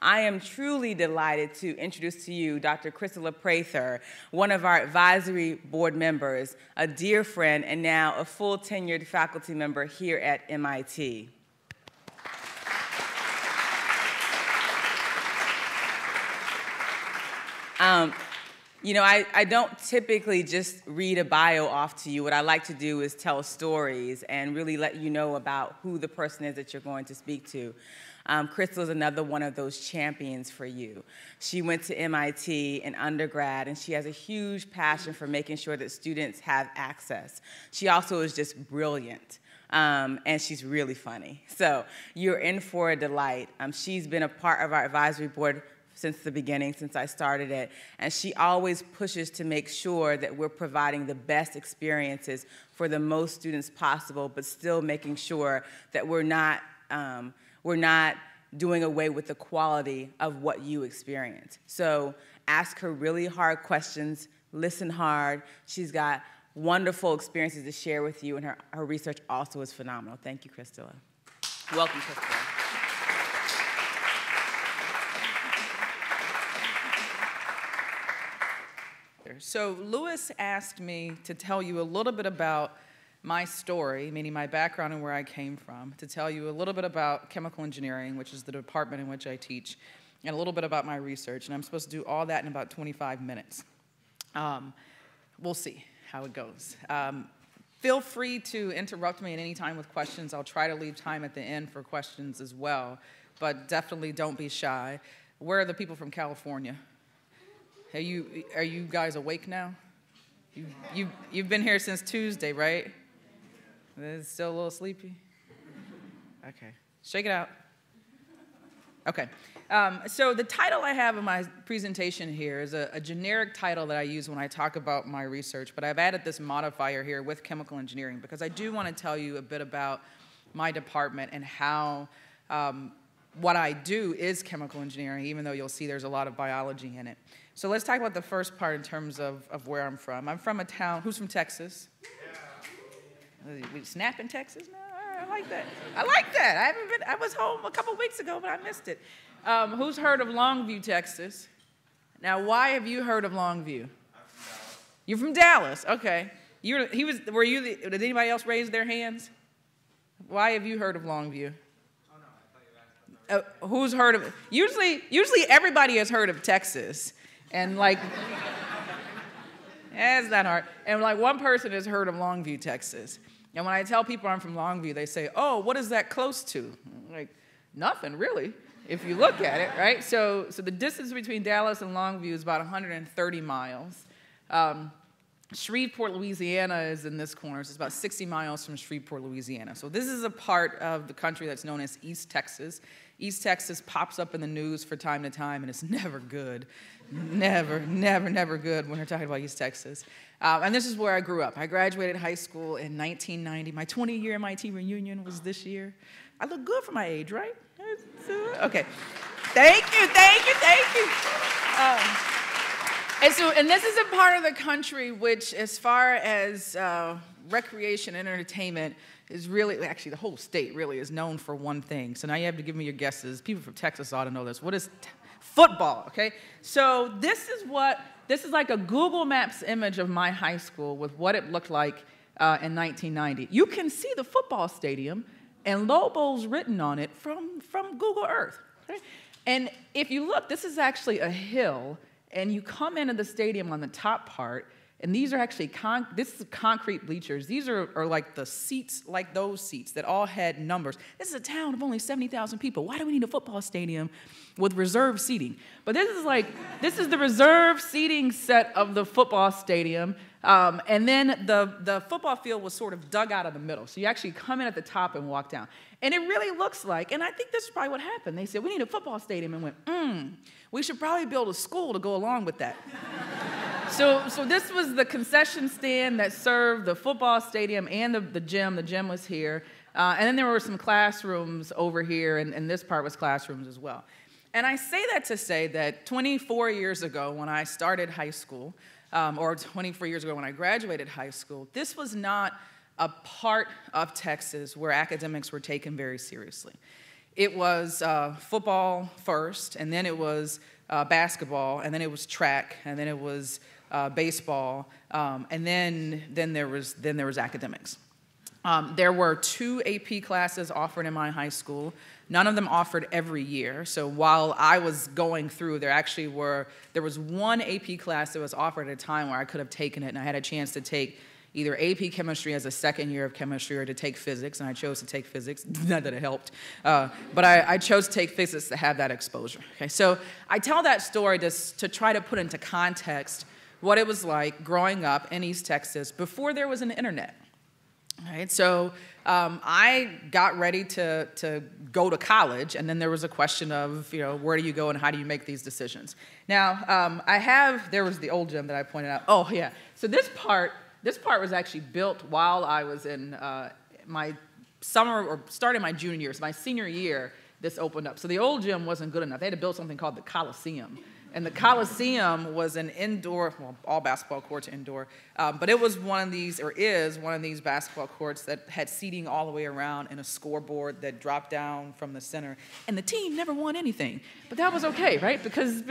I am truly delighted to introduce to you Dr. Kristala Prather, one of our advisory board members, a dear friend, and now a full tenured faculty member here at MIT. You know, I don't typically just read a bio off to you. What I like to do is tell stories and really let you know about who the person is that you're going to speak to. Kristala is another one of those champions for you. She went to MIT in undergrad, and she has a huge passion for making sure that students have access. She also is just brilliant. And she's really funny. So you're in for a delight. She's been a part of our advisory board since the beginning, since I started it, and she always pushes to make sure that we're providing the best experiences for the most students possible, but still making sure that we're not doing away with the quality of what you experience. So ask her really hard questions, listen hard. She's got wonderful experiences to share with you, and her research also is phenomenal. Thank you, Kristala. Welcome, Kristala. So Lewis asked me to tell you a little bit about my story, meaning my background and where I came from, to tell you a little bit about chemical engineering, which is the department in which I teach, and a little bit about my research. And I'm supposed to do all that in about 25 minutes. We'll see how it goes. Feel free to interrupt me at any time with questions. I'll try to leave time at the end for questions as well, but definitely don't be shy. Where are the people from California? Are you guys awake now? You've been here since Tuesday, right? Is it still a little sleepy? Okay, shake it out. Okay, so the title I have in my presentation here is a generic title that I use when I talk about my research, but I've added this modifier here with chemical engineering because I do want to tell you a bit about my department and how what I do is chemical engineering, even though you'll see there's a lot of biology in it. So let's talk about the first part in terms of where I'm from. I'm from a town, who's from Texas? Yeah. We snap in Texas now? I like that. I like that. I was home a couple weeks ago, but I missed it. Who's heard of Longview, Texas? Now, why have you heard of Longview? I'm from Dallas. You're from Dallas, okay. Did anybody else raise their hands? Why have you heard of Longview? Who's heard of it? Usually everybody has heard of Texas. And like, it's not hard. And like one person has heard of Longview, Texas. And when I tell people I'm from Longview, they say, oh, what is that close to? I'm like, nothing really, if you look at it, right? So the distance between Dallas and Longview is about 130 miles. Shreveport, Louisiana is in this corner. So it's about 60 miles from Shreveport, Louisiana. So this is a part of the country that's known as East Texas. East Texas pops up in the news from time to time, and it's never good. Never good when we're talking about East Texas. And this is where I grew up. I graduated high school in 1990. My 20-year MIT reunion was this year. I look good for my age, right? Okay. Thank you. And this is a part of the country which, as far as recreation and entertainment, is really, actually the whole state really is known for one thing. So now you have to give me your guesses. People from Texas ought to know this. What is football, okay? So this is like a Google Maps image of my high school with what it looked like in 1990. You can see the football stadium and Lobo's written on it from Google Earth. Okay? And if you look, this is actually a hill, and you come into the stadium on the top part, and these are actually, this is concrete bleachers. These are like the seats, like those seats that all had numbers. This is a town of only 70,000 people. Why do we need a football stadium with reserved seating? But this is the reserved seating set of the football stadium. And then the football field was sort of dug out of the middle. So you actually come in at the top and walk down. And it really looks like, and I think this is probably what happened. They said, we need a football stadium, and went, we should probably build a school to go along with that. So this was the concession stand that served the football stadium and the gym. The gym was here. And then there were some classrooms over here, and this part was classrooms as well. And I say that to say that 24 years ago when I started high school, or 24 years ago when I graduated high school, this was not a part of Texas where academics were taken very seriously. it was football first, and then it was basketball, and then it was track, and then it was baseball, and then there was academics. There were 2 AP classes offered in my high school. None of them offered every year. So while I was going through, there was 1 AP class that was offered at a time where I could have taken it, and I had a chance to take either AP chemistry as a second year of chemistry or to take physics, and I chose to take physics. Not that it helped, but I chose to take physics to have that exposure. Okay, so I tell that story to try to put into context what it was like growing up in East Texas before there was an internet. Right, so I got ready to go to college, and then there was a question of, where do you go and how do you make these decisions? Now, there was the old gym that I pointed out. Oh, yeah. So this part was actually built while I was in my summer, or starting my junior year. So my senior year, this opened up. So the old gym wasn't good enough. They had to build something called the Coliseum. And the Coliseum was an indoor, well, all basketball courts are indoor, but it was one of these, or is one of these basketball courts that had seating all the way around and a scoreboard that dropped down from the center. And the team never won anything, but that was okay, right? Because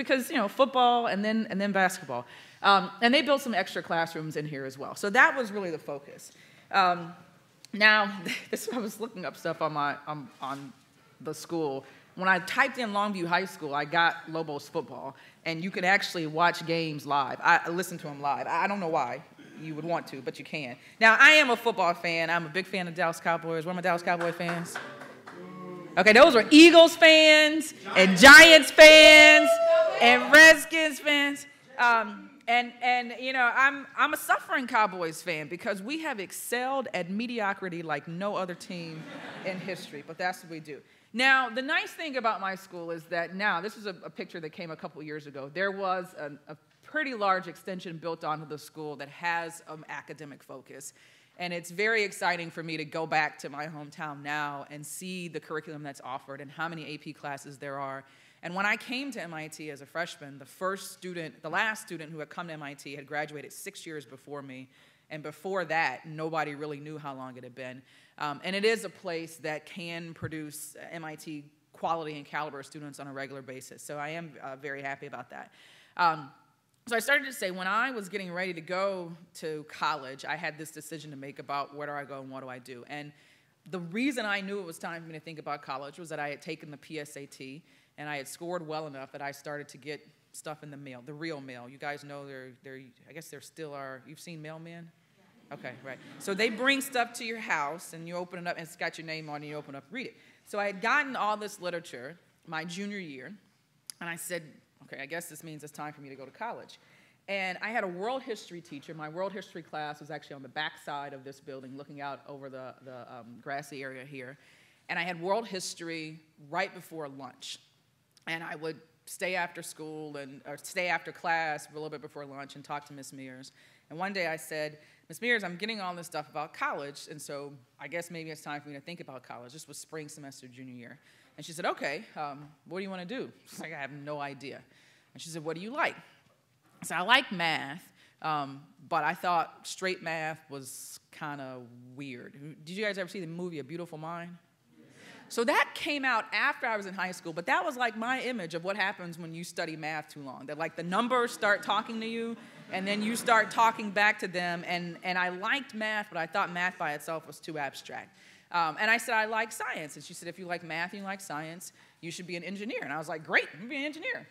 football and then basketball. And they built some extra classrooms in here as well. So that was really the focus. Now, I was looking up stuff on the school. When I typed in Longview High School, I got Lobos football, and you could actually watch games live. I listened to them live. I don't know why you would want to, but you can. Now, I am a football fan. I'm a big fan of Dallas Cowboys. One of my Dallas Cowboy fans? Okay, those were Eagles fans, and Giants fans, and Redskins fans. I'm a suffering Cowboys fan because we have excelled at mediocrity like no other team in history, but that's what we do. Now, the nice thing about my school is that now, this was a picture that came a couple years ago. There was a pretty large extension built onto the school that has an academic focus. And it's very exciting for me to go back to my hometown now and see the curriculum that's offered and how many AP classes there are. And when I came to MIT as a freshman, the last student who had come to MIT had graduated 6 years before me. And before that, nobody really knew how long it had been. And it is a place that can produce MIT quality and caliber students on a regular basis. So I am very happy about that. So I started to say, when I was getting ready to go to college, I had this decision to make about where do I go and what do I do. And the reason I knew it was time for me to think about college was that I had taken the PSAT, and I had scored well enough that I started to get stuff in the mail, the real mail. You guys know I guess there still are, you've seen mailmen? Okay, right. So they bring stuff to your house, and you open it up, and it's got your name on it, and you open it up, read it. So I had gotten all this literature my junior year, and I said, okay, I guess this means it's time for me to go to college. And I had a world history teacher. My world history class was actually on the back side of this building, looking out over the grassy area here. And I had world history right before lunch. And I would stay after school or stay after class a little bit before lunch and talk to Miss Mears. And one day I said, Miss Mears, I'm getting all this stuff about college, and so I guess maybe it's time for me to think about college. This was spring semester junior year. And she said, okay, what do you want to do? I was like, I have no idea. And she said, what do you like? I said, I like math, but I thought straight math was kind of weird. Did you guys ever see the movie A Beautiful Mind? So that came out after I was in high school, but that was like my image of what happens when you study math too long. That like the numbers start talking to you, and then you start talking back to them, and I liked math, but I thought math by itself was too abstract. And I said, I like science. And she said, if you like math and you like science, you should be an engineer. And I was like, great, I'm going to be an engineer.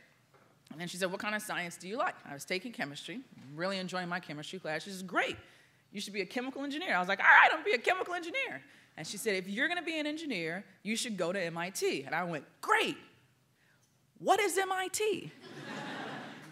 And then she said, what kind of science do you like? I was taking chemistry, really enjoying my chemistry class. She said, great, you should be a chemical engineer. I was like, all right, I'm going to be a chemical engineer. And she said, if you're going to be an engineer, you should go to MIT. And I went, great, what is MIT?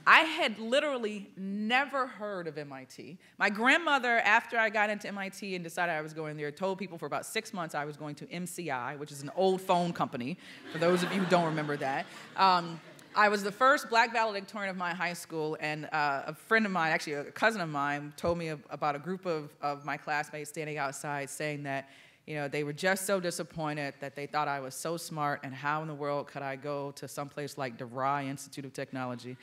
I had literally never heard of MIT. My grandmother, after I got into MIT and decided I was going there, told people for about 6 months I was going to MCI, which is an old phone company, for those of you who don't remember that. I was the first black valedictorian of my high school, and a friend of mine, actually a cousin of mine, told me about a group of my classmates standing outside saying that they were just so disappointed that they thought I was so smart, and how in the world could I go to someplace like DeVry Institute of Technology?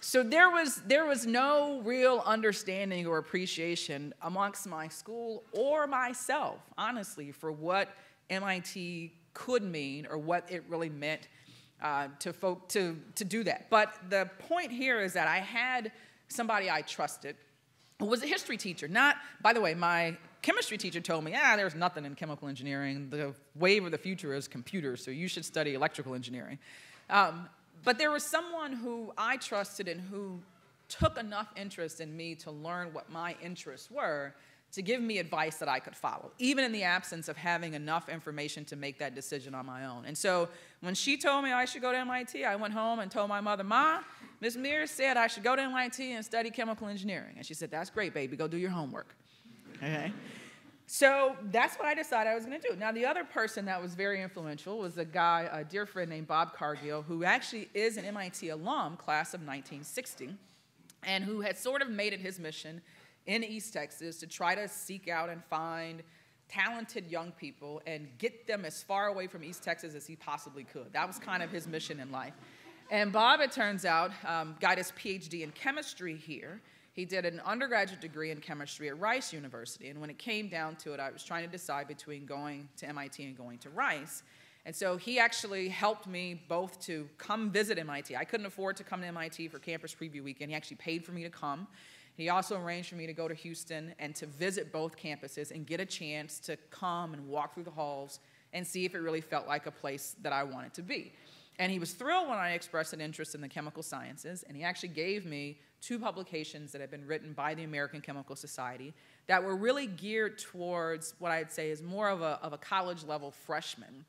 So there was no real understanding or appreciation amongst my school or myself, honestly, for what MIT could mean or what it really meant to do that. But the point here is that I had somebody I trusted who was a history teacher. Not, by the way, my chemistry teacher told me, there's nothing in chemical engineering. The wave of the future is computers, so you should study electrical engineering. But there was someone who I trusted and who took enough interest in me to learn what my interests were to give me advice that I could follow, even in the absence of having enough information to make that decision on my own. And so when she told me I should go to MIT, I went home and told my mother, Ma, Ms. Mears said I should go to MIT and study chemical engineering. And she said, that's great, baby, go do your homework. Okay? So that's what I decided I was going to do. Now, the other person that was very influential was a guy, a dear friend named Bob Cargill, who actually is an MIT alum, class of 1960, and who had sort of made it his mission in East Texas to try to seek out and find talented young people and get them as far away from East Texas as he possibly could. That was kind of his mission in life. And Bob, it turns out, got his PhD in chemistry here. He did an undergraduate degree in chemistry at Rice University. And when it came down to it, I was trying to decide between going to MIT and going to Rice. And so he actually helped me both to come visit MIT. I couldn't afford to come to MIT for Campus Preview Weekend. He actually paid for me to come. He also arranged for me to go to Houston and to visit both campuses and get a chance to come and walk through the halls and see if it really felt like a place that I wanted to be. And he was thrilled when I expressed an interest in the chemical sciences, and he actually gave me 2 publications that had been written by the American Chemical Society that were really geared towards what I'd say is more of a college-level freshman,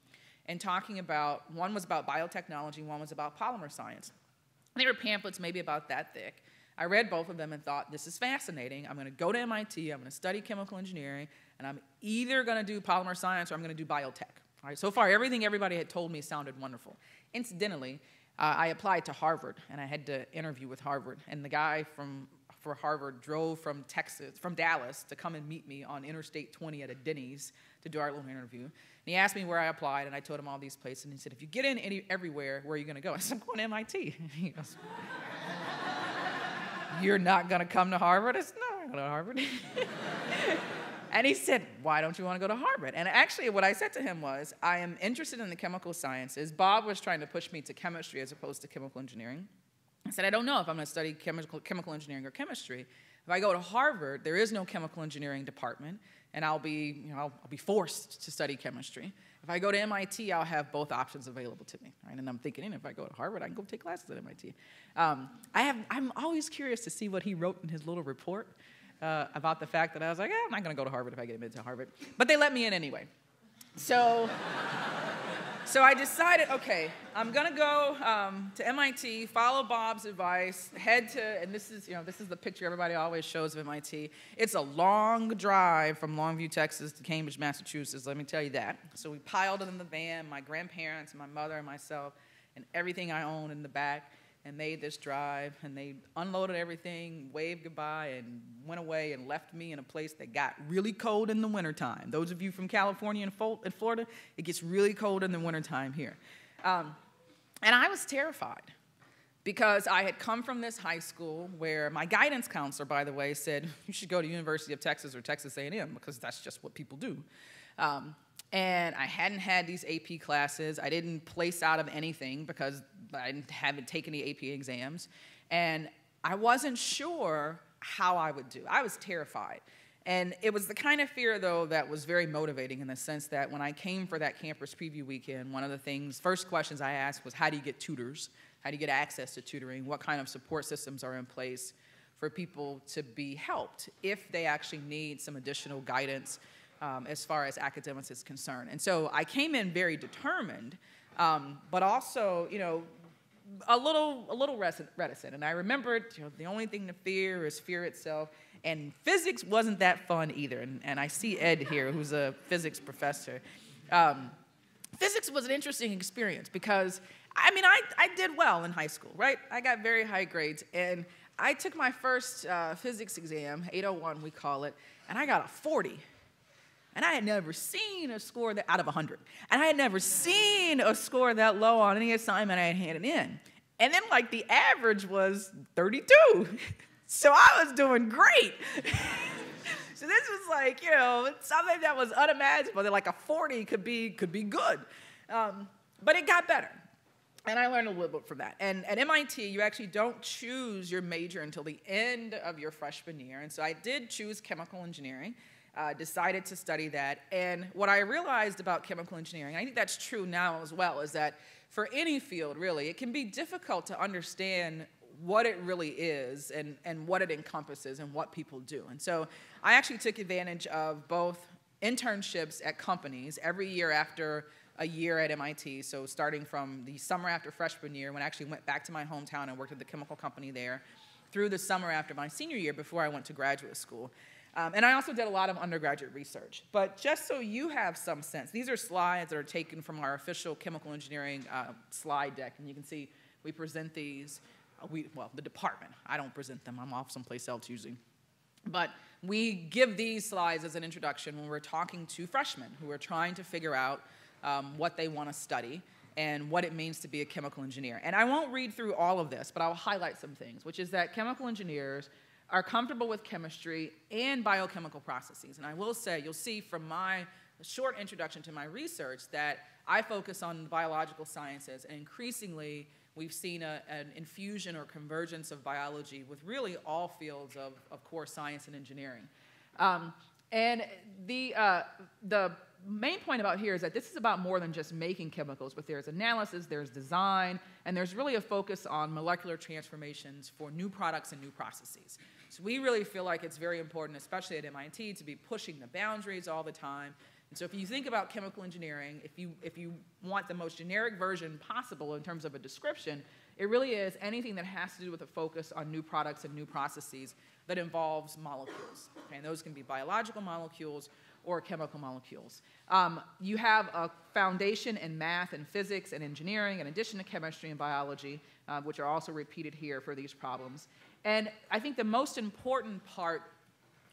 and talking about, one was about biotechnology, one was about polymer science. They were pamphlets maybe about that thick. I read both of them and thought, this is fascinating. I'm going to go to MIT, I'm going to study chemical engineering, and I'm either going to do polymer science or I'm going to do biotech. All right, so far, everything everybody had told me sounded wonderful. Incidentally, I applied to Harvard, and I had to interview with Harvard. And the guy for Harvard drove from Dallas, to come and meet me on Interstate 20 at a Denny's to do our little interview. And he asked me where I applied, and I told him all these places. And he said, if you get in everywhere, where are you going to go? I said, I'm going to MIT. He goes, you're not going to come to Harvard? I said, no, I'm going to go to Harvard. And he said, why don't you want to go to Harvard? And actually, what I said to him was, I am interested in the chemical sciences. Bob was trying to push me to chemistry as opposed to chemical engineering. I said, I don't know if I'm going to study chemical engineering or chemistry. If I go to Harvard, there is no chemical engineering department, and I'll be forced to study chemistry. If I go to MIT, I'll have both options available to me. Right? And I'm thinking, if I go to Harvard, I can go take classes at MIT. I'm always curious to see what he wrote in his little report about the fact that I was like, I'm not going to go to Harvard if I get admitted to Harvard. But they let me in anyway. So I decided, okay, I'm going to go to MIT, follow Bob's advice, and this is the picture everybody always shows of MIT. It's a long drive from Longview, Texas to Cambridge, Massachusetts, let me tell you that. So we piled it in the van, my grandparents, my mother, and myself, and everything I own in the back, and made this drive, and they unloaded everything, waved goodbye, and went away and left me in a place that got really cold in the wintertime. Those of you from California and Florida, it gets really cold in the wintertime here. And I was terrified because I had come from this high school where my guidance counselor, by the way, said, you should go to University of Texas or Texas A&M because that's just what people do. And I hadn't had these AP classes. I didn't place out of anything because I haven't taken the AP exams. And I wasn't sure how I would do. I was terrified. And it was the kind of fear, though, that was very motivating in the sense that when I came for that campus preview weekend, one of the first questions I asked was, how do you get tutors? How do you get access to tutoring? What kind of support systems are in place for people to be helped if they actually need some additional guidance as far as academics is concerned? And so I came in very determined, but also, a little reticent. And I remembered, the only thing to fear is fear itself. And physics wasn't that fun either. And I see Ed here, who's a physics professor. Physics was an interesting experience because, I did well in high school, right? I got very high grades. And I took my first physics exam, 801 we call it, and I got a 40. And I had never seen a score out of 100. And I had never seen a score that low on any assignment I had handed in. And then, the average was 32. So I was doing great. So this was something that was unimaginable. That a 40 could be good. But it got better. And I learned a little bit from that. And at MIT, you actually don't choose your major until the end of your freshman year. And so I did choose chemical engineering, decided to study that. And what I realized about chemical engineering, and I think that's true now as well, is that for any field, really, it can be difficult to understand what it really is and what it encompasses and what people do. And so I actually took advantage of both internships at companies every year after a year at MIT, so starting from the summer after freshman year, when I actually went back to my hometown and worked at the chemical company there, through the summer after my senior year before I went to graduate school. And I also did a lot of undergraduate research. But just so you have some sense, these are slides that are taken from our official chemical engineering slide deck, and you can see we present these, well, the department. I don't present them, I'm off someplace else usually. But we give these slides as an introduction when we're talking to freshmen who are trying to figure out what they want to study and what it means to be a chemical engineer. And I won't read through all of this, but I'll highlight some things, which is that chemical engineers are comfortable with chemistry and biochemical processes. And I will say, you'll see from my short introduction to my research that I focus on biological sciences, and increasingly we've seen an infusion or convergence of biology with really all fields of core science and engineering. And the main point about here is that this is about more than just making chemicals, but there's analysis, there's design, and there's really a focus on molecular transformations for new products and new processes. So we really feel like it's very important, especially at MIT, to be pushing the boundaries all the time. And so if you think about chemical engineering, if you want the most generic version possible in terms of a description, it really is anything that has to do with a focus on new products and new processes that involves molecules. Okay? And those can be biological molecules or chemical molecules. You have a foundation in math and physics and engineering in addition to chemistry and biology, which are also repeated here for these problems. And I think the most important part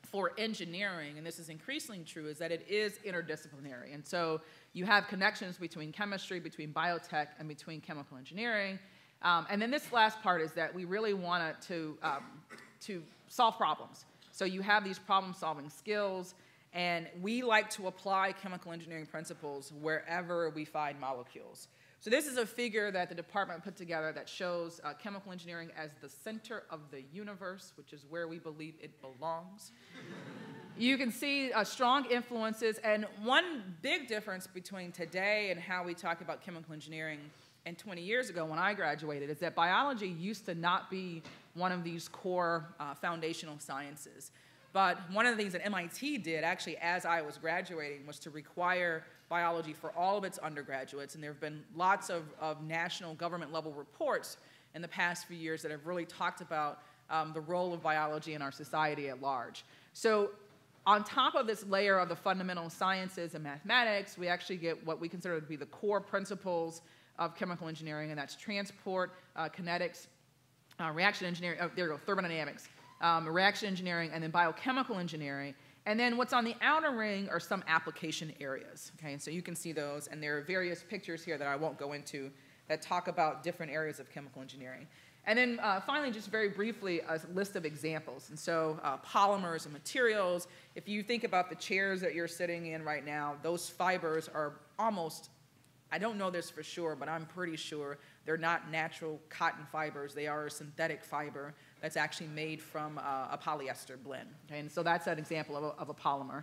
for engineering, and this is increasingly true, is that it is interdisciplinary. And so you have connections between chemistry, between biotech, and between chemical engineering. And then this last part is that we really want to solve problems. So you have these problem-solving skills, and we like to apply chemical engineering principles wherever we find molecules. So this is a figure that the department put together that shows chemical engineering as the center of the universe, which is where we believe it belongs. You can see strong influences, and one big difference between today and how we talk about chemical engineering and 20 years ago when I graduated is that biology used to not be one of these core foundational sciences. But one of the things that MIT did, actually, as I was graduating, was to require biology for all of its undergraduates. And there have been lots of national government-level reports in the past few years that have really talked about the role of biology in our society at large. So on top of this layer of the fundamental sciences and mathematics, we actually get what we consider to be the core principles of chemical engineering, and that's transport, kinetics, reaction engineering, thermodynamics. Reaction engineering, and then biochemical engineering. And then what's on the outer ring are some application areas. Okay, and so you can see those, and there are various pictures here that I won't go into that talk about different areas of chemical engineering. And then finally, just very briefly, a list of examples. And so polymers and materials, if you think about the chairs that you're sitting in right now, those fibers are almost, I don't know this for sure, but I'm pretty sure they're not natural cotton fibers. They are a synthetic fiber that's actually made from a polyester blend. Okay? And so that's an example of a polymer.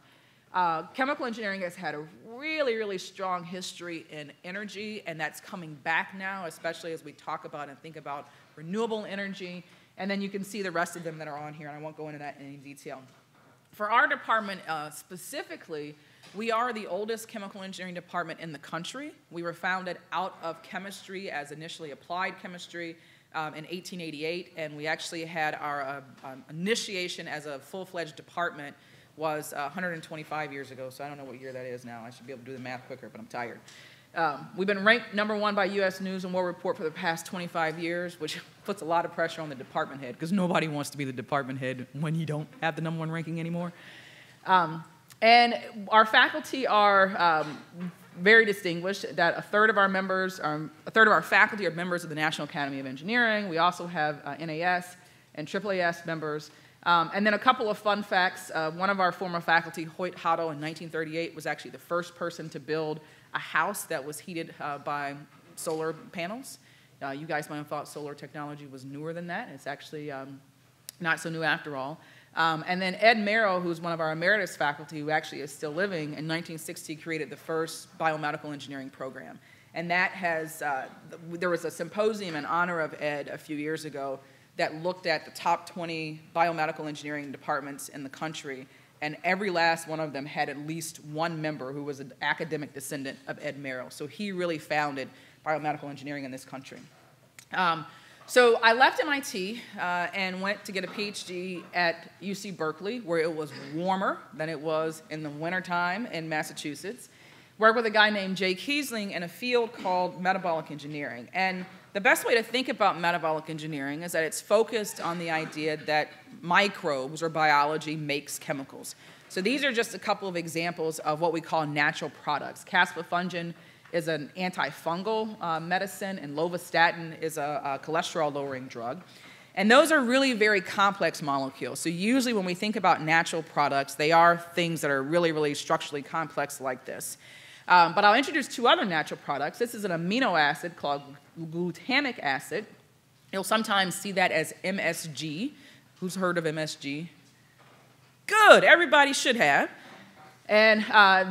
Chemical engineering has had a really, really strong history in energy, and that's coming back now, especially as we talk about and think about renewable energy. And then you can see the rest of them that are on here, and I won't go into that in any detail. For our department specifically, we are the oldest chemical engineering department in the country. We were founded out of chemistry as initially applied chemistry in 1888, and we actually had our initiation as a full-fledged department was 125 years ago, so I don't know what year that is now. I should be able to do the math quicker, but I'm tired. We've been ranked #1 by U.S. News and World Report for the past 25 years, which puts a lot of pressure on the department head, because nobody wants to be the department head when you don't have the #1 ranking anymore. And our faculty are very distinguished, that a third of our faculty are members of the National Academy of Engineering. We also have NAS and AAAS members. And then a couple of fun facts. One of our former faculty, Hoyt Hotto, in 1938, was actually the first person to build a house that was heated by solar panels. You guys might have thought solar technology was newer than that. It's actually not so new after all. And then Ed Merrill, who's one of our emeritus faculty, who actually is still living, in 1960 created the first biomedical engineering program. And that has, there was a symposium in honor of Ed a few years ago that looked at the top 20 biomedical engineering departments in the country, and every last one of them had at least one member who was an academic descendant of Ed Merrill. So he really founded biomedical engineering in this country. So I left MIT and went to get a PhD at UC Berkeley, where it was warmer than it was in the wintertime in Massachusetts. Worked with a guy named Jay Kiesling in a field called metabolic engineering. And the best way to think about metabolic engineering is that it's focused on the idea that microbes or biology makes chemicals. So these are just a couple of examples of what we call natural products. Caspofungin is an antifungal medicine, and lovastatin is a cholesterol-lowering drug. And those are really very complex molecules. So usually when we think about natural products, they are things that are really, really structurally complex like this. But I'll introduce two other natural products. This is an amino acid called glutamic acid. You'll sometimes see that as MSG. Who's heard of MSG? Good, everybody should have. And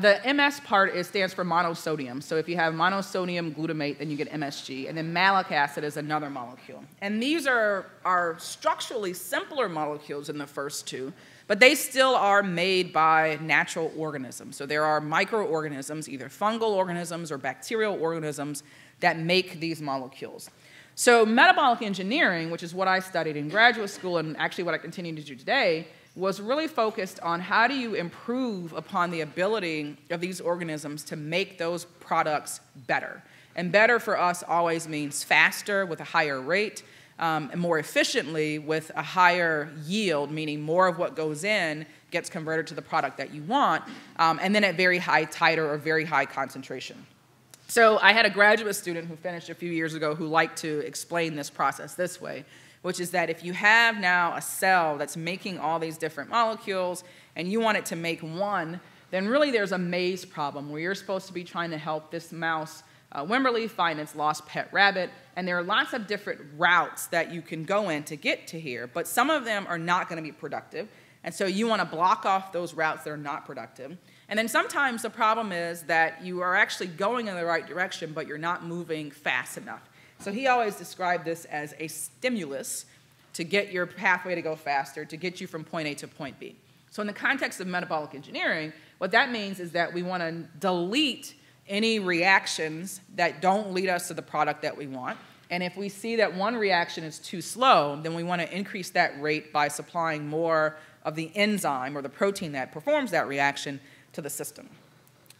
the MS part stands for monosodium. So if you have monosodium glutamate, then you get MSG. And then malic acid is another molecule. And these are structurally simpler molecules than the first two, but they still are made by natural organisms. So there are microorganisms, either fungal organisms or bacterial organisms, that make these molecules. So metabolic engineering, which is what I studied in graduate school and actually what I continue to do today, was really focused on how do you improve upon the ability of these organisms to make those products better. And better for us always means faster with a higher rate, and more efficiently with a higher yield, meaning more of what goes in gets converted to the product that you want, and then at very high titer or very high concentration. So I had a graduate student who finished a few years ago who liked to explain this process this way, which is that if you have now a cell that's making all these different molecules and you want it to make one, then really there's a maze problem where you're supposed to be trying to help this mouse, Wimberly, find its lost pet rabbit, and there are lots of different routes that you can go in to get to here, but some of them are not going to be productive, and so you want to block off those routes that are not productive. And then sometimes the problem is that you are actually going in the right direction, but you're not moving fast enough. So he always described this as a stimulus to get your pathway to go faster, to get you from point A to point B. So in the context of metabolic engineering, what that means is that we want to delete any reactions that don't lead us to the product that we want. And if we see that one reaction is too slow, then we want to increase that rate by supplying more of the enzyme or the protein that performs that reaction to the system.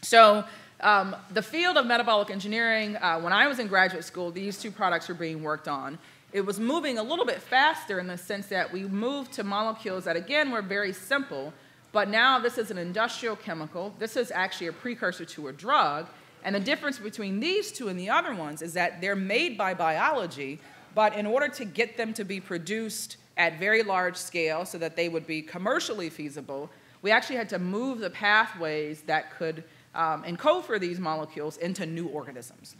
So the field of metabolic engineering, when I was in graduate school, these two products were being worked on. It was moving a little bit faster in the sense that we moved to molecules that, again, were very simple, but now this is an industrial chemical. This is actually a precursor to a drug, and the difference between these two and the other ones is that they're made by biology, but in order to get them to be produced at very large scale so that they would be commercially feasible, we actually had to move the pathways that could encode for these molecules into new organisms.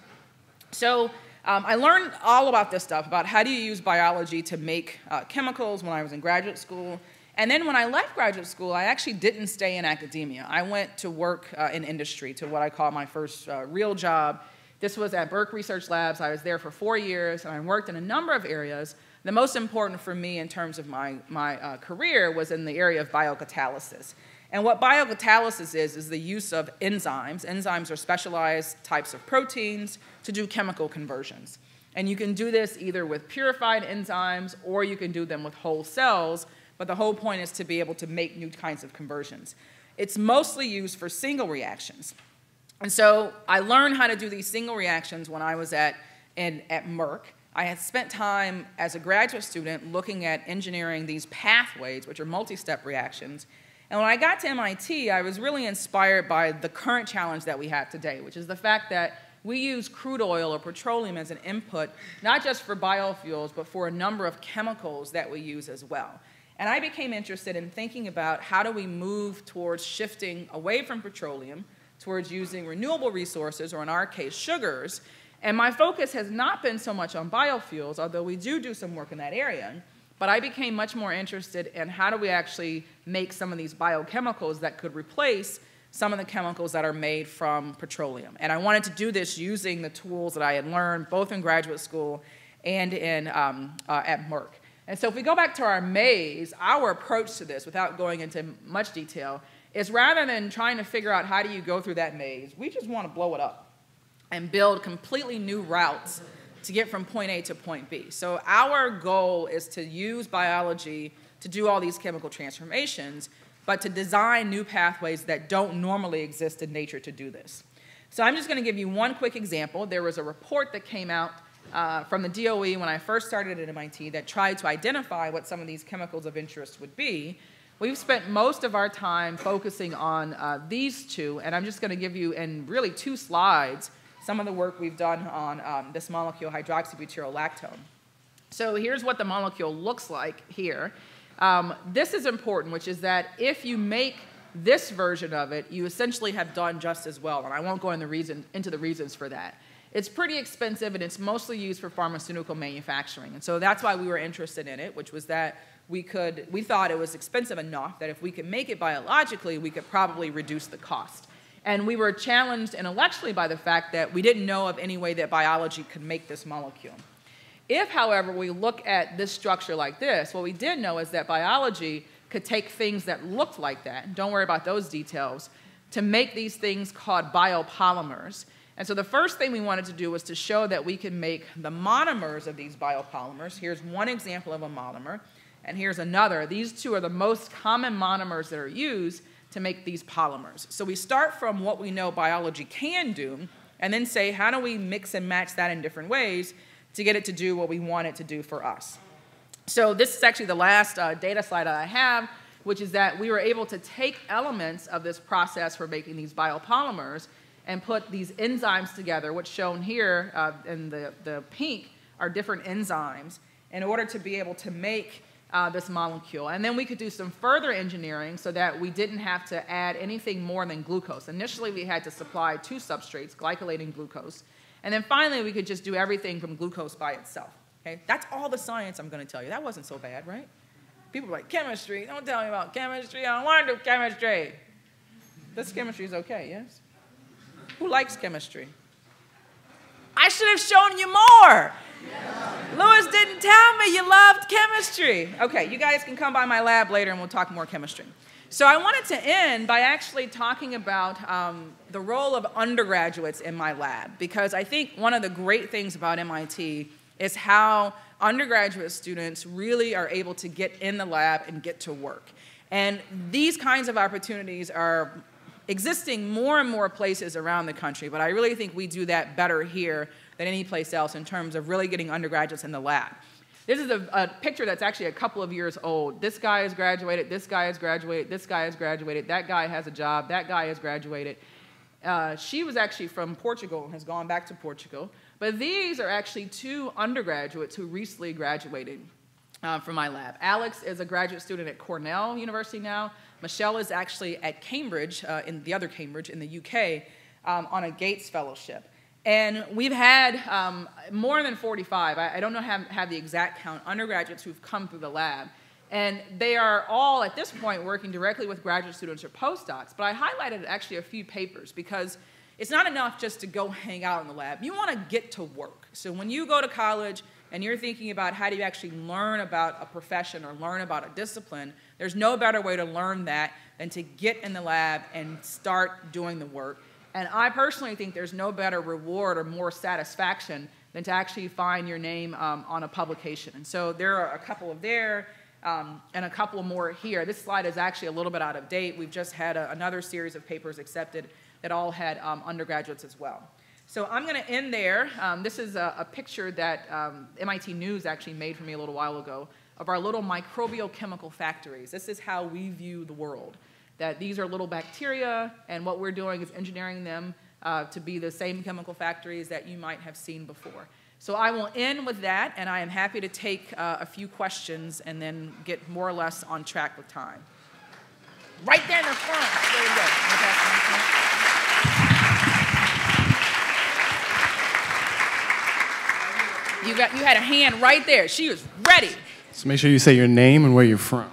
So I learned all about this stuff, about how do you use biology to make chemicals when I was in graduate school. And then when I left graduate school, I actually didn't stay in academia. I went to work in industry, to what I call my first real job. This was at Burke Research Labs. I was there for 4 years, and I worked in a number of areas. The most important for me in terms of my career was in the area of biocatalysis. And what biocatalysis is the use of enzymes. Enzymes are specialized types of proteins to do chemical conversions. And you can do this either with purified enzymes or you can do them with whole cells, but the whole point is to be able to make new kinds of conversions. It's mostly used for single reactions. And so I learned how to do these single reactions when I was at Merck. I had spent time as a graduate student looking at engineering these pathways, which are multi-step reactions. And when I got to MIT, I was really inspired by the current challenge that we have today, which is the fact that we use crude oil or petroleum as an input, not just for biofuels, but for a number of chemicals that we use as well. And I became interested in thinking about how do we move towards shifting away from petroleum towards using renewable resources, or in our case, sugars. And my focus has not been so much on biofuels, although we do some work in that area. But I became much more interested in how do we actually make some of these biochemicals that could replace some of the chemicals that are made from petroleum. And I wanted to do this using the tools that I had learned both in graduate school and at Merck. And so if we go back to our maze, our approach to this, without going into much detail, is rather than trying to figure out how do you go through that maze, we just want to blow it up and build completely new routes to get from point A to point B. So our goal is to use biology to do all these chemical transformations, but to design new pathways that don't normally exist in nature to do this. So I'm just going to give you one quick example. There was a report that came out from the DOE when I first started at MIT that tried to identify what some of these chemicals of interest would be. We've spent most of our time focusing on these two, and I'm just going to give you in really 2 slides some of the work we've done on this molecule, hydroxybutyrolactone. So here's what the molecule looks like here. This is important, which is that if you make this version of it, you essentially have done just as well, and I won't go into the reasons for that. It's pretty expensive, and it's mostly used for pharmaceutical manufacturing. And so that's why we were interested in it, which was that we thought it was expensive enough that if we could make it biologically, we could probably reduce the cost. And we were challenged intellectually by the fact that we didn't know of any way that biology could make this molecule. If, however, we look at this structure like this, what we did know is that biology could take things that looked like that, don't worry about those details, to make these things called biopolymers. And so the first thing we wanted to do was to show that we can make the monomers of these biopolymers. Here's one example of a monomer, and here's another. These two are the most common monomers that are used to make these polymers. So we start from what we know biology can do, and then say, how do we mix and match that in different ways to get it to do what we want it to do for us? So this is actually the last data slide that I have, which is that we were able to take elements of this process for making these biopolymers and put these enzymes together, what's shown here in the pink are different enzymes, in order to be able to make this molecule. And then we could do some further engineering so that we didn't have to add anything more than glucose. Initially, we had to supply 2 substrates, glycolating glucose. And then finally, we could just do everything from glucose by itself. Okay? That's all the science I'm going to tell you. That wasn't so bad, right? People are like, chemistry, don't tell me about chemistry. I don't want to do chemistry. This chemistry is okay, yes? Who likes chemistry? I should have shown you more. Louis didn't tell me you loved chemistry. Okay, you guys can come by my lab later and we'll talk more chemistry. So I wanted to end by actually talking about the role of undergraduates in my lab, because I think one of the great things about MIT is how undergraduate students really are able to get in the lab and get to work. And these kinds of opportunities are existing more and more places around the country, but I really think we do that better here than any place else in terms of really getting undergraduates in the lab. This is a picture that's actually a couple of years old. This guy has graduated, this guy has graduated, this guy has graduated, that guy has a job, that guy has graduated. She was actually from Portugal and has gone back to Portugal. But these are actually 2 undergraduates who recently graduated from my lab. Alex is a graduate student at Cornell University now. Michelle is actually at Cambridge, in the other Cambridge in the UK, on a Gates Fellowship. And we've had more than 45, I don't know have the exact count, undergraduates who've come through the lab. And they are all, at this point, working directly with graduate students or postdocs. But I highlighted actually a few papers because it's not enough just to go hang out in the lab. You want to get to work. So when you go to college and you're thinking about how do you actually learn about a profession or learn about a discipline, there's no better way to learn that than to get in the lab and start doing the work. And I personally think there's no better reward or more satisfaction than to actually find your name on a publication. And so there are a couple of there and a couple more here. This slide is actually a little bit out of date. We've just had another series of papers accepted that all had undergraduates as well. So I'm going to end there. This is a picture that MIT News actually made for me a little while ago of our little microbial chemical factories. This is how we view the world. That these are little bacteria, and what we're doing is engineering them to be the same chemical factories that you might have seen before. So I will end with that, and I am happy to take a few questions and then get more or less on track with time. Right there in the front. There you go. You had a hand right there. She was ready. So make sure you say your name and where you're from.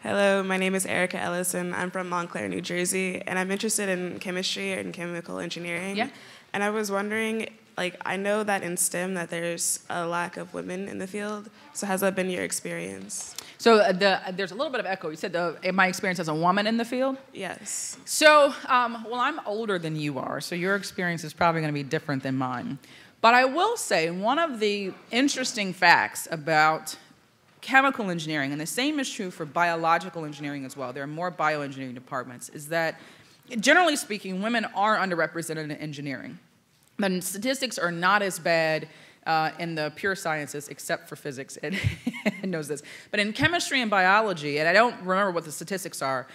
Hello, my name is Erica Ellison. I'm from Montclair, New Jersey, and I'm interested in chemistry and chemical engineering. Yeah. And I was wondering, like, I know that in STEM that there's a lack of women in the field. So has that been your experience? So there's a little bit of echo. You said in my experience as a woman in the field? Yes. So, well, I'm older than you are, so your experience is probably going to be different than mine. But I will say one of the interesting facts about chemical engineering, and the same is true for biological engineering as well, there are more bioengineering departments, is that generally speaking, women are underrepresented in engineering. But statistics are not as bad in the pure sciences, except for physics, it knows this. But in chemistry and biology, and I don't remember what the statistics are,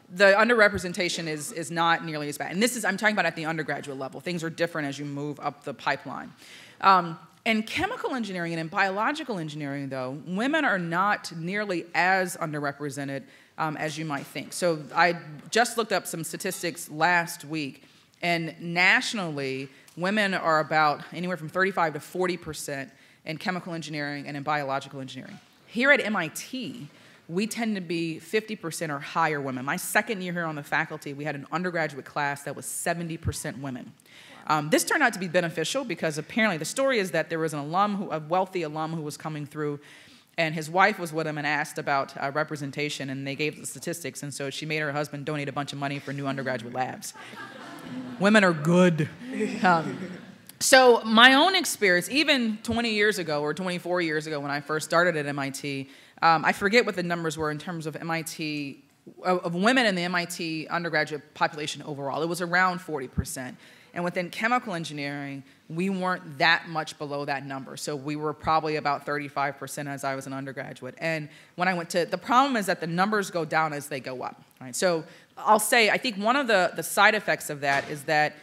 the underrepresentation is not nearly as bad. And this is, I'm talking about at the undergraduate level. Things are different as you move up the pipeline. In chemical engineering and in biological engineering, though, women are not nearly as underrepresented as you might think. So I just looked up some statistics last week, and nationally, women are about anywhere from 35 to 40% in chemical engineering and in biological engineering. Here at MIT, we tend to be 50% or higher women. My second year here on the faculty, we had an undergraduate class that was 70% women. This turned out to be beneficial because apparently the story is that there was a wealthy alum who was coming through, and his wife was with him and asked about representation, and they gave the statistics, and so she made her husband donate a bunch of money for new undergraduate labs. Women are good. So my own experience, even 20 years ago or 24 years ago when I first started at MIT, I forget what the numbers were in terms of MIT, of women in the MIT undergraduate population overall. It was around 40%. And within chemical engineering, we weren't that much below that number. So we were probably about 35% as I was an undergraduate. And when I went to, the problem is that the numbers go down as they go up. Right? So I'll say, I think one of the side effects of that is that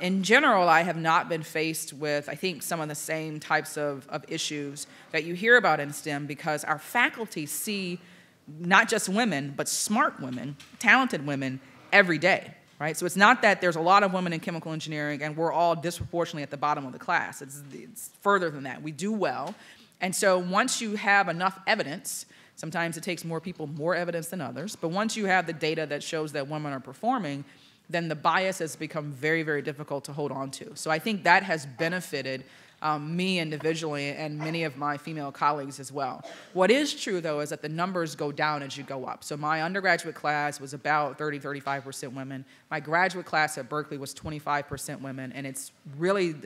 in general, I have not been faced with, I think, some of the same types of issues that you hear about in STEM, because our faculty see not just women, but smart women, talented women every day. Right? So it's not that there's a lot of women in chemical engineering and we're all disproportionately at the bottom of the class. It's further than that. We do well. And so once you have enough evidence, sometimes it takes more people more evidence than others, but once you have the data that shows that women are performing, then the bias has become very, very difficult to hold on to. So I think that has benefited me individually and many of my female colleagues as well. What is true, though, is that the numbers go down as you go up. So my undergraduate class was about 35% women. My graduate class at Berkeley was 25% women, and it's really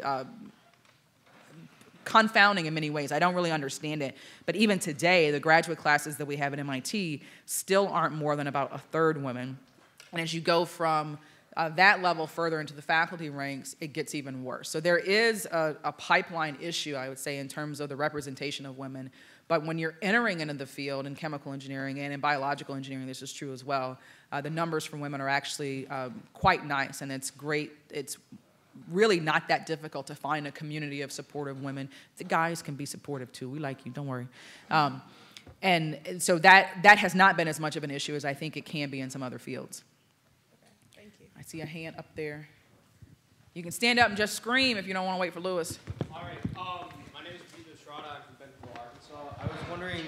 confounding in many ways. I don't really understand it. But even today, the graduate classes that we have at MIT still aren't more than about a third women. And as you go from that level further into the faculty ranks, it gets even worse. So there is a pipeline issue, I would say, in terms of the representation of women. But when you're entering into the field in chemical engineering and in biological engineering, this is true as well, the numbers for women are actually quite nice, and it's great. It's really not that difficult to find a community of supportive women. The guys can be supportive too. We like you, don't worry. And so that has not been as much of an issue as I think it can be in some other fields. I see a hand up there. You can stand up and just scream if you don't want to wait for Lewis. All right. My name is Peter Estrada. I'm from Bentonville, Arkansas. I was wondering...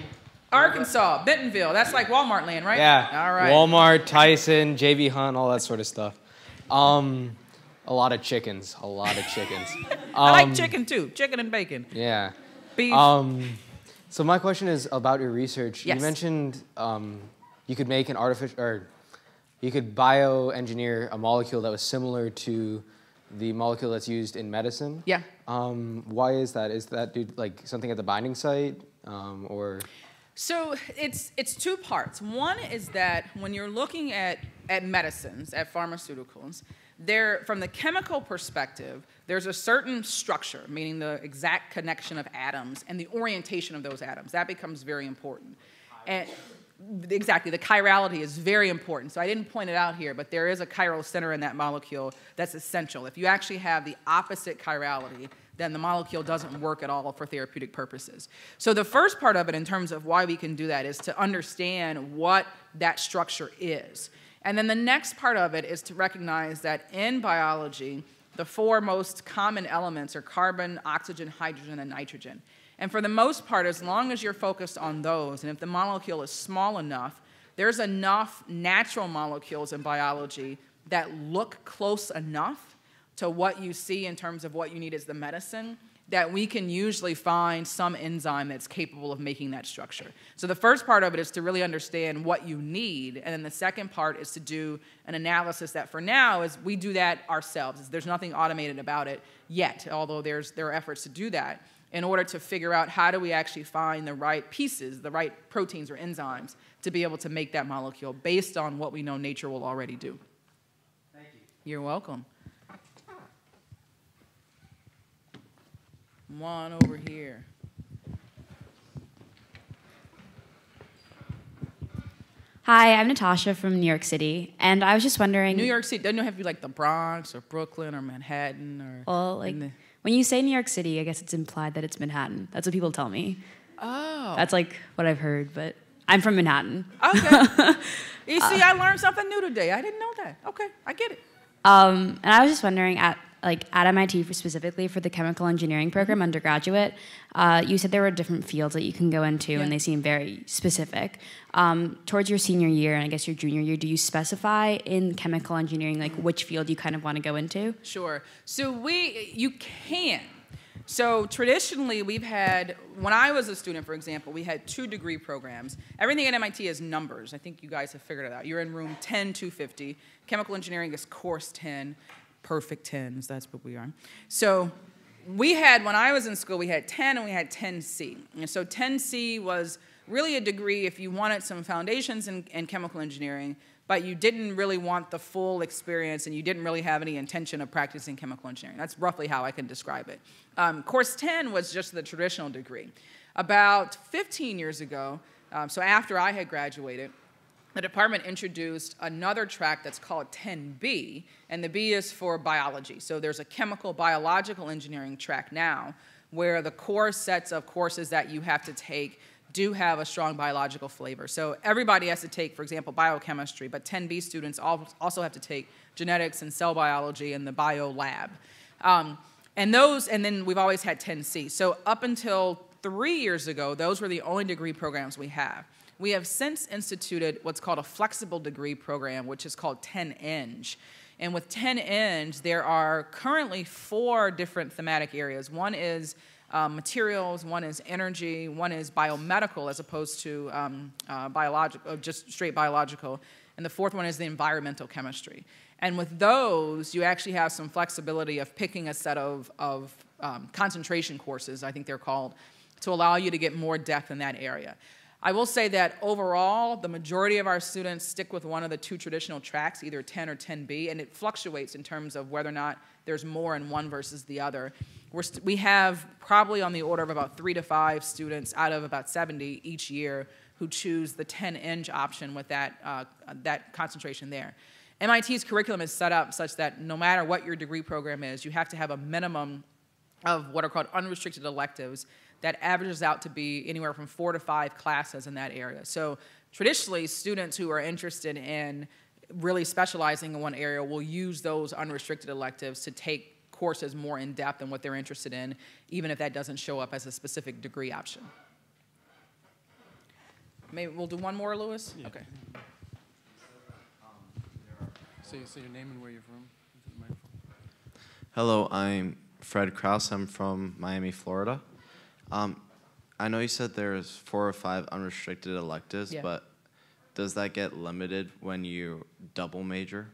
Arkansas, Bentonville. That's like Walmart land, right? Yeah. All right. Walmart, Tyson, J.B. Hunt, all that sort of stuff. A lot of chickens. A lot of chickens. I like chicken, too. Chicken and bacon. Yeah. Beef. So my question is about your research. Yes. You mentioned you could make an you could bioengineer a molecule that was similar to the molecule that's used in medicine. Yeah. Why is that? Is that due like something at the binding site, or? So it's two parts. One is that when you're looking at medicines, at pharmaceuticals, from the chemical perspective, there's a certain structure, meaning the exact connection of atoms and the orientation of those atoms. That becomes very important. And exactly, the chirality is very important. So I didn't point it out here, but there is a chiral center in that molecule that's essential. If you actually have the opposite chirality, then the molecule doesn't work at all for therapeutic purposes. So the first part of it, in terms of why we can do that, is to understand what that structure is. And then the next part of it is to recognize that in biology, the 4 most common elements are carbon, oxygen, hydrogen, and nitrogen. And for the most part, as long as you're focused on those, and if the molecule is small enough, there's enough natural molecules in biology that look close enough to what you see in terms of what you need as the medicine, that we can usually find some enzyme that's capable of making that structure. So the first part of it is to really understand what you need, and then the second part is to do an analysis that for now is we do that ourselves. There's nothing automated about it yet, although there are efforts to do that in order to figure out how do we actually find the right pieces, the right proteins or enzymes to be able to make that molecule based on what we know nature will already do. Thank you. You're welcome. One over here. Hi, I'm Natasha from New York City, and I was just wondering... New York City, doesn't it have to be like the Bronx or Brooklyn or Manhattan or... Well, like, when you say New York City, I guess it's implied that it's Manhattan. That's what people tell me. Oh. That's like what I've heard, but I'm from Manhattan. Okay. You see, I learned something new today. I didn't know that. Okay, I get it. And I was just wondering, at MIT specifically for the chemical engineering program undergraduate, you said there were different fields that you can go into, and they seem very specific. Towards your senior year and I guess your junior year, do you specify in chemical engineering like which field you kind of want to go into? Sure. So you can. So traditionally, we've had, when I was a student, for example, we had 2 degree programs. Everything at MIT is numbers. I think you guys have figured it out. You're in room 10250. Chemical engineering is course 10. Perfect 10s, that's what we are. So we had, when I was in school, we had 10 and we had 10C. And so 10C was really a degree if you wanted some foundations in chemical engineering, but you didn't really want the full experience and you didn't really have any intention of practicing chemical engineering. That's roughly how I can describe it. Course 10 was just the traditional degree. About 15 years ago, so after I had graduated, the department introduced another track that's called 10B, and the B is for biology. So there's a chemical biological engineering track now where the core sets of courses that you have to take do have a strong biological flavor. So everybody has to take, for example, biochemistry, but 10B students also have to take genetics and cell biology and the bio lab. And then we've always had 10C. So up until 3 years ago, those were the only degree programs we have. We have since instituted what's called a flexible degree program, which is called 10Eng. And with 10Eng, there are currently 4 different thematic areas. One is materials, one is energy, one is biomedical as opposed to biological, just straight biological, and the 4th one is the environmental chemistry. And with those, you actually have some flexibility of picking a set of concentration courses, I think they're called, to allow you to get more depth in that area. I will say that overall, the majority of our students stick with one of the 2 traditional tracks, either 10 or 10B, and it fluctuates in terms of whether or not there's more in one versus the other. We have probably on the order of about 3 to 5 students out of about 70 each year who choose the 10Eng option with that concentration there. MIT's curriculum is set up such that no matter what your degree program is, you have to have a minimum of what are called unrestricted electives that averages out to be anywhere from 4 to 5 classes in that area. So traditionally, students who are interested in really specializing in one area will use those unrestricted electives to take courses more in depth than what they're interested in, even if that doesn't show up as a specific degree option. Maybe we'll do one more, Louis? Yeah. Okay. Say your name and where you're from. Hello, I'm Fred Krause. I'm from Miami, Florida. I know you said there's 4 or 5 unrestricted electives, but does that get limited when you double major?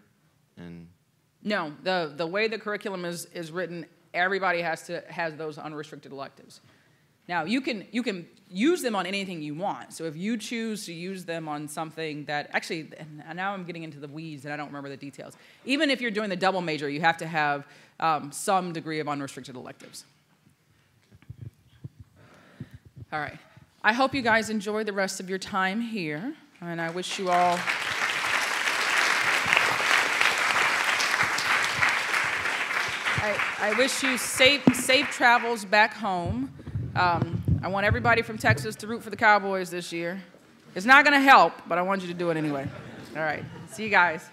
No, the way the curriculum is written, everybody has those unrestricted electives. Now, you can use them on anything you want. So if you choose to use them on something that, actually, and now I'm getting into the weeds and I don't remember the details. Even if you're doing the double major, you have to have some degree of unrestricted electives. All right. I hope you guys enjoy the rest of your time here, and I wish you all... I wish you safe travels back home. I want everybody from Texas to root for the Cowboys this year. It's not going to help, but I want you to do it anyway. All right. See you guys.